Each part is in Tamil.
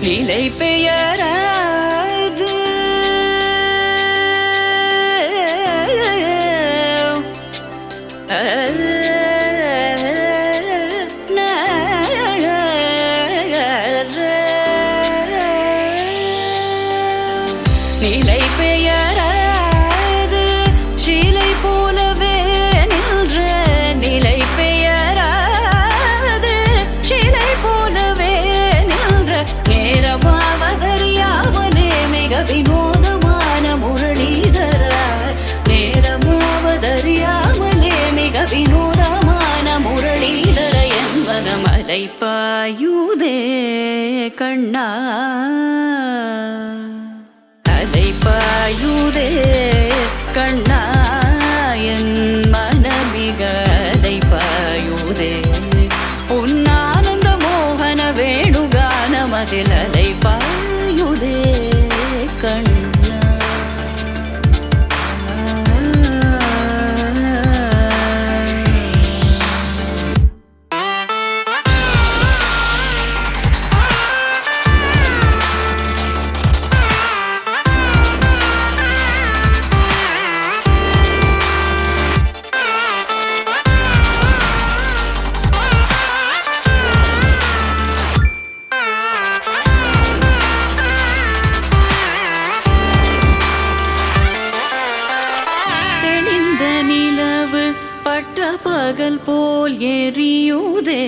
நிலை பெயராது நிலை பெயராது சிலை போலவே நின்ற நிலை பெயராது சிலை போலவே நின்ற நேரமாவதறியாமலே மிக வினோதமான முரளிதர நேரமாவதறியாமலே மிக வினோதமான முரளிதர என் மனம் அலைப்பாயுதே கண்ணா அலைப்பாயுதே கண்ணா என் மனமிக அலைப்பாயுதே உன் ஆனந்த மோகன வேணுகானமதில் அலைப்பாயுதே கண்ணா பகல் போல் எரியுதே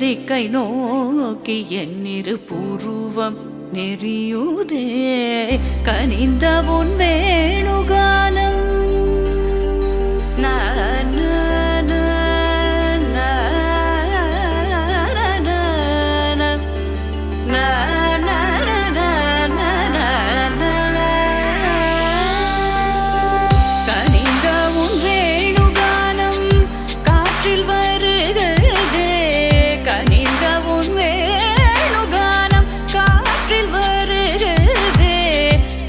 திக்கை நோக்கி என்னிரு பூர்வம் நெறியுதே கனிந்த உன் வேணுகானம்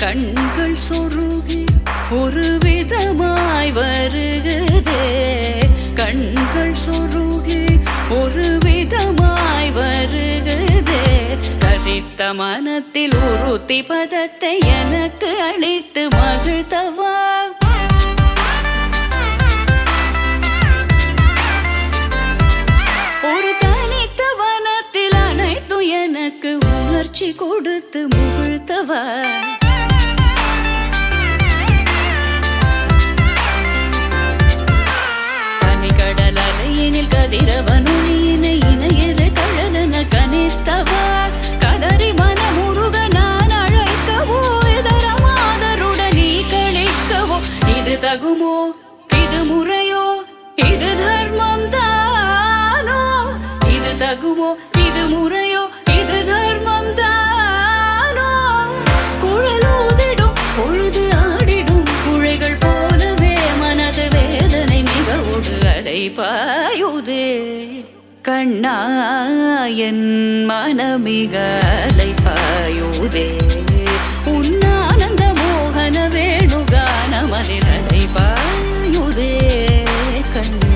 கண்கள் சொருகி ஒரு விதமாய் வருகுதே கண்கள் சொருகி ஒரு விதமாய் வருகுதே கதித்த மனத்தில் உறுத்தி பதத்தை எனக்கு அளித்து மகிழ்த்தவா ஒரு தனித்த வனத்தில் அனைத்தும் எனக்கு உணர்ச்சி கொடுத்து முகிழ்த்தவா கடலலையினில் கதிரவனுயினை இணையற கழலன கனித்தவா கதறி மனமுருக நான் அழைக்கவோ இதர மாதருடன் நீ கழிக்கவோ இது தகுமோ இது முறையோ இது தர்மம் தானோ இது தகுமோ இது முறையோ இது தர்மம் தானோ குழலூதிடும் பொழுது ஆடிடும் குழைகள் போலவே மனது வேதனை மிகவோடு அலைப்பாயுதே கண்ணா என் மனமிக அலைப்பாயுதே உன் ஆனந்த மோகன வேணுகானமதில் அலைப்பாயுதே கண்ணா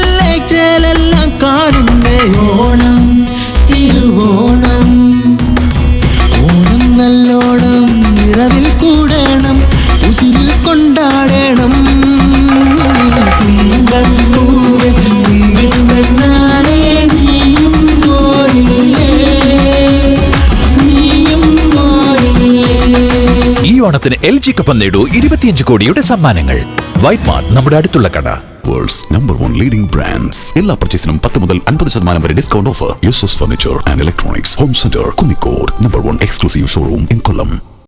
ചിങ്ങമന്നില്ലേറ്റലെല്ലാം കാണുന്നേ ഓണം തിരുവോണം ഓണം നല്ലോണം നിറവിൽ കൂടണം ഉസിരിൽ കൊണ്ടാടണം തിങ്കളൂവേ തിങ്കളാലേ നീയും പോരില്ലേ ഈ ഓണത്തിന് LG കൊപ്പം നേടൂ 25 കോടിയുടെ സമ്മാനങ്ങൾ. വൈറ്റ് മാർട്ട് നമ്മുടെ അടുത്തുള്ള കട. World's #1 leading brands. എല്ലാ പർച്ചേസിനും 10 മുതൽ 50% വരെ discount offer. Uses furniture and electronics home centre Kunnicode. #1 exclusive showroom in Kollam.